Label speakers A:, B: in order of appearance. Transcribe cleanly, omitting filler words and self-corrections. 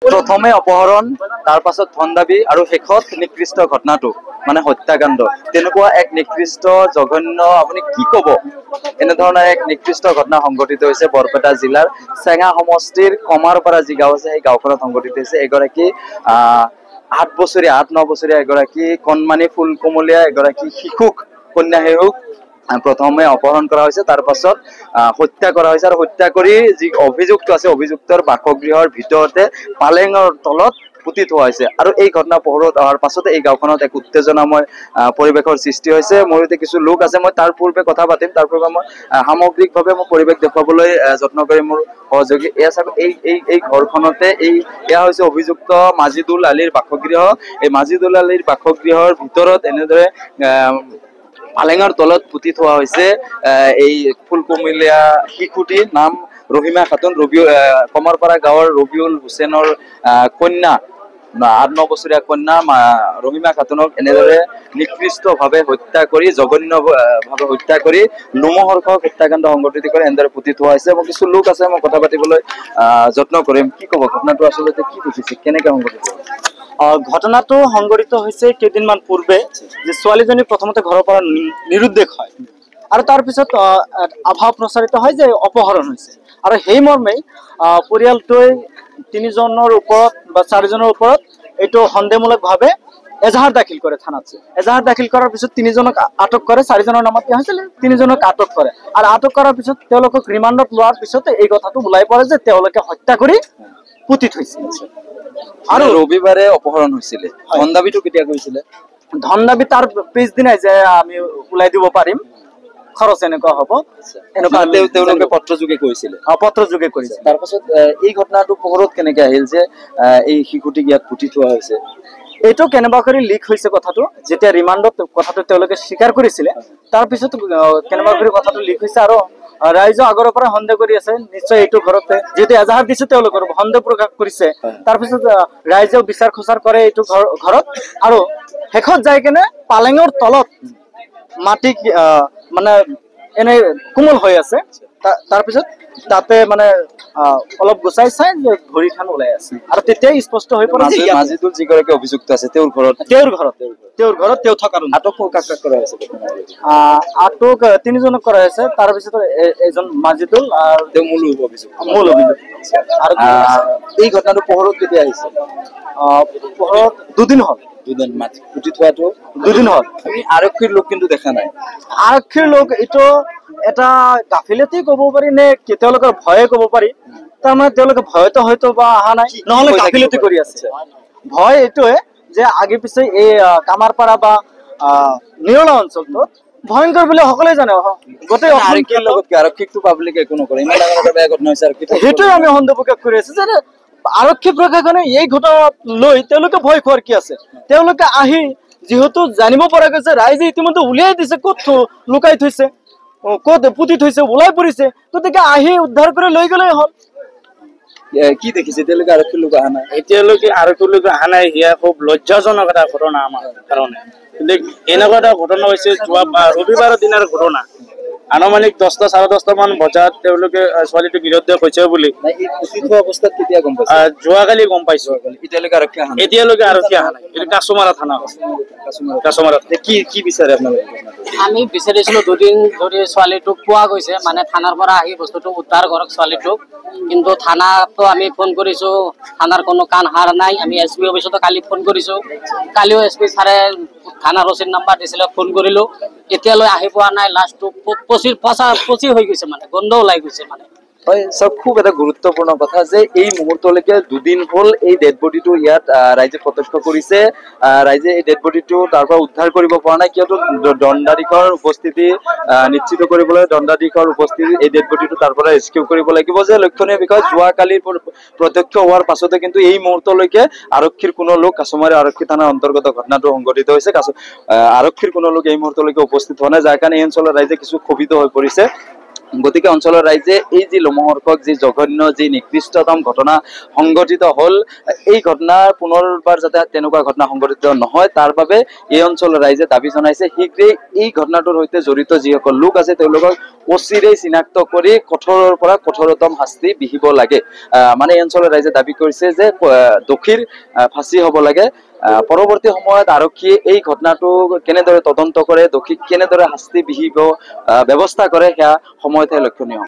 A: প্ৰথমে অপহৰণ, তাৰ পাছত ধন দাবী আৰু শেষত নিকৃষ্ট ঘটনাটো মানে হত্যাকাণ্ড। তেনেকুৱা এক নিকৃষ্ট জঘন্য আপুনি কি ক'ব, এনেধৰণৰ এক নিকৃষ্ট ঘটনা সংঘটিত হৈছে বৰপেটা জিলাৰ চেঙা সমষ্টিৰ কমাৰপাৰা যি গাঁও আছে সেই গাঁওখনত সংঘটিত হৈছে। এগৰাকী 8-9 বছৰীয়া এগৰাকী কণমানি ফুল কোমলীয়া এগৰাকী কন্যা শিশুক প্ৰথমে অপহৰণ কৰা হৈছে, তাৰ পাছত হত্যা কৰা হৈছে আৰু হত্যা কৰি যি অভিযুক্ত আছে অভিযুক্তৰ বাসগৃহৰ ভিতৰতে পালেঙৰ তলত পুতি থোৱা হৈছে। আৰু এই ঘটনা পোহৰত অহাৰ পাছতে এই গাঁওখনত এক উত্তেজনাময় পৰিৱেশৰ সৃষ্টি হৈছে। মোৰ সৈতে কিছু লোক আছে, মই তাৰ পূৰ্বে কথা পাতিম, তাৰ পূৰ্বে মই সামগ্ৰিকভাৱে মই পৰিৱেশ দেখুৱাবলৈ যত্ন কৰি মোৰ সহযোগী এয়া চাব। এই ঘৰখনতে এয়া হৈছে অভিযুক্ত মাজিদুল আলীৰ বাসগৃহ। এই মাজিদুল আলীৰ বাসগৃহৰ ভিতৰত এনেদৰে পালেঙৰ তলত পুতি থোৱা হৈছে এই ফুলকুমলীয়া শিশুটিৰ নাম ৰহিমা খাতুন। কমাৰপাৰা গাঁৱৰ ৰবিউল হুছেইনৰ কন্যা 8-9 বছৰীয়া কন্যা ৰহিমা খাতুনক এনেদৰে নিকৃষ্টভাৱে হত্যা কৰি জঘন্যভাৱে হত্যা কৰি লোমহৰ্ষক হত্যাকাণ্ড সংঘটিত কৰি এনেদৰে পুতি থোৱা হৈছে। মোৰ কিছু লোক আছে, মই কথা পাতিবলৈ যত্ন কৰিম। কি ক'ব, ঘটনাটো আচলতে কি দেখিছে, কেনেকে সংঘটিত?
B: ঘটনাটো সংঘটিত হৈছে কেইদিনমান পূৰ্বে, যে ছোৱালীজনী প্ৰথমতে ঘৰৰ পৰা নিৰুদ্দেশ হয় আৰু তাৰপিছত আভাস প্ৰচাৰিত হয় যে অপহৰণ হৈছে। আৰু সেই মৰ্মেই পৰিয়ালটোৱে 3জনৰ ওপৰত বা 4জনৰ ওপৰত এইটো সন্দেহমূলকভাৱে এজাহাৰ দাখিল কৰে থানাত। এজাহাৰ দাখিল কৰাৰ পিছত 3জনক আটক কৰে, 4জনৰ নামত দিয়া হৈছিল, 3জনক আটক কৰে। আৰু আটক কৰাৰ পিছত তেওঁলোকক ৰিমাণ্ডত লোৱাৰ পিছতে এই কথাটো ওলাই পৰে যে তেওঁলোকে হত্যা কৰি পুতি থৈছিল।
A: আৰু ৰবিবাৰে অপহৰণ হৈছিলে, ধন দাবীটো কেতিয়া কৰিছিলে?
B: ধন দাবী তাৰ পিছদিনাই যে আমি ওলাই দিব পাৰিম, খৰচ এনেকুৱা হ'ব, এনেকুৱা
A: তেওঁলোকে পত্ৰযোগে কৰিছিলে।
B: পত্ৰযোগে কৰিছে।
A: তাৰ পাছত এই ঘটনাটো পোহৰত কেনেকে আহিল যে এই শিশুটিক ইয়াত পুতি থোৱা হৈছে?
B: এইটো কেনেবা কৰি লিক হৈছে কথাটো, যেতিয়া ৰিমাণ্ডত কথাটো তেওঁলোকে স্বীকাৰ কৰিছিলে, তাৰপিছত কেনেবা কৰি কথাটো লিক হৈছে। আৰু ৰাইজে আগৰ পৰা সন্দেহ কৰি আছে নিশ্চয় এইটো ঘৰতে, যিহেতু এজাহাৰ দিছে তেওঁলোকৰ সন্দেহ প্ৰকাশ কৰিছে। তাৰপিছত ৰাইজেও বিচাৰ খোচাৰ কৰে এইটো ঘৰত, আৰু শেষত যাই কেনে পালেঙৰ তলত মাটি মানে এনে কোমল হৈ আছে, তাৰপিছত তাতে মানে অলপ গুচাই চাই যে ভৰিখন ওলাই আছে। আৰু তেতিয়াই স্পষ্ট হৈ পৰে যে
A: মাজিদুল যিগৰাকী অভিযুক্ত আছে তেওঁৰ ঘৰত
B: তেওঁ থকাৰ
A: আটক কাক কৰা হৈছে?
B: আটক 3জনক কৰা হৈছে। তাৰপিছত এজন মাজিদুল আৰু
A: তেওঁ মূল অভিযুক্ত।
B: আৰু
A: এই ঘটনাটো পোহৰত কেতিয়া আহিছে?
B: পোহৰত 2 দিন হ'ল।
A: পুতি থোৱাটো
B: 2 দিন হ'ল।
A: আমি আৰক্ষীৰ লোক কিন্তু দেখা নাই।
B: আৰক্ষীৰ লোক এইটো এটা গাফিলতি ক'ব পাৰি নে তেওঁলোকৰ ভয়ে ক'ব পাৰি। তাৰমানে তেওঁলোকে ভয়তো হয়তো বা অহা নাই, নহলে গাফিলতি কৰি আছে। ভয় এইটোৱে যে আগে পিছে এই কামাৰপাৰা বা নিৰলা অঞ্চলটোত ভয়ংকৰ বুলি সকলোৱে জানে। গোটেই
A: আৰক্ষীকটো পাব্লিকে একো নকৰে, ইমান ডাঙৰ এটা বেয়া ঘটনা হৈছে।
B: সেইটোৱে আমি সন্দেহ প্ৰকাশ কৰি আছো যে আৰক্ষী প্ৰশাসনে এই ঘটনা লৈ তেওঁলোকে ভয় খোৱাৰ কি আছে? তেওঁলোকে আহি যিহেতু জানিব পৰা গৈছে, ৰাইজে ইতিমধ্যে উলিয়াই দিছে ক'ত লুকাই থৈছে, ক'ত পুতি থৈছে, ওলাই পৰিছে, গতিকে আহি উদ্ধাৰ কৰি লৈ গ'লেই হ'ল।
A: কি দেখিছে এতিয়ালৈকে আৰক্ষীৰ লোক অহা নাই?
C: এতিয়ালৈকে আৰক্ষীৰ লোক অহা নাই, সেয়া খুব লজ্জাজনক এটা ঘটনা আমাৰ কাৰণে। কিন্তু এনেকুৱা এটা ঘটনা হৈছে যোৱা ৰবিবাৰৰ দিনাৰ ঘটনা। আনুমানিক 10টা 10:30 মান বজাত তেওঁলোকে ছোৱালীটো বিৰুদ্ধে হৈছে বুলি
A: অৱস্থাত কেতিয়া গম পাইছে?
C: যোৱাকালি গম পাইছো।
A: এতিয়ালৈকে আৰক্ষী অহা নাই।
C: এইটো কাছমাৰা থানা।
A: কি বিচাৰে আপোনালোকে?
D: আমি বিচাৰিছিলো 2 দিন ধৰি ছোৱালীটোক পোৱা গৈছে, মানে থানাৰ পৰা আহি বস্তুটো উদ্ধাৰ কৰক ছোৱালীটোক, কিন্তু থানাতো আমি ফোন কৰিছো, থানাৰ কোনো কাণ সাৰ নাই। আমি SP অফিচতো কালি ফোন কৰিছো, কালিও SP ছাৰে থানাৰ ৰচিদ নাম্বাৰ দিছিলে, ফোন কৰিলো, এতিয়ালৈ আহি পোৱা নাই। লাষ্টটো 25 হৈ গৈছে, মানে গন্ধ ওলাই গৈছে। মানে
A: হয় সব খুব এটা গুৰুত্বপূৰ্ণ কথা যে এই মুহূৰ্তলৈকে 2 দিন হ'ল এই ডেড বডিটো ইয়াত ৰাইজে প্ৰত্যক্ষ কৰিছে। ৰাইজে এই ডেড বডিটো তাৰ পৰা উদ্ধাৰ কৰিব পৰা নাই, কিয়নো দণ্ডাধীশৰ উপস্থিতি নিশ্চিত কৰিবলৈ দণ্ডাধীশৰ উপস্থিতি এই ডেড বডিটো তাৰ পৰা ৰেস্কিউ কৰিব লাগিব। যে লক্ষণীয় বিষয়, যোৱাকালিৰ প্ৰত্যক্ষ হোৱাৰ পাছতে কিন্তু এই মুহূৰ্তলৈকে আৰক্ষীৰ কোনো লোক, কাছমাৰী আৰক্ষী থানাৰ অন্তৰ্গত ঘটনাটো সংঘটিত হৈছে, আৰক্ষীৰ কোনো লোক এই মুহূৰ্তলৈকে উপস্থিত হোৱা নাই, যাৰ কাৰণে এই অঞ্চলৰ ৰাইজে কিছু ক্ষোভিত হৈ পৰিছে। গতিকে অঞ্চলৰ ৰাইজে এই যি লোমহৰ্ষক যি জঘন্য যি নিকৃষ্টতম ঘটনা সংঘটিত হ'ল এই ঘটনাৰ পুনৰবাৰ যাতে তেনেকুৱা ঘটনা সংঘটিত নহয় তাৰ বাবে এই অঞ্চলৰ ৰাইজে দাবী জনাইছে শীঘ্ৰেই এই ঘটনাটোৰ সৈতে জড়িত যিসকল লোক আছে তেওঁলোকক অচিৰেই চিনাক্ত কৰি কঠোৰৰ পৰা কঠোৰতম শাস্তি বিহিব লাগে। মানে এই অঞ্চলৰ ৰাইজে দাবী কৰিছে যে দোষীৰ ফাঁচি হ'ব লাগে। পৰৱৰ্তী সময়ত আৰক্ষীয়ে এই ঘটনাটো কেনেদৰে তদন্ত কৰে, দোষীক কেনেদৰে শাস্তি বিহিব ব্যৱস্থা কৰে সেয়া সময়তহে লক্ষণীয়।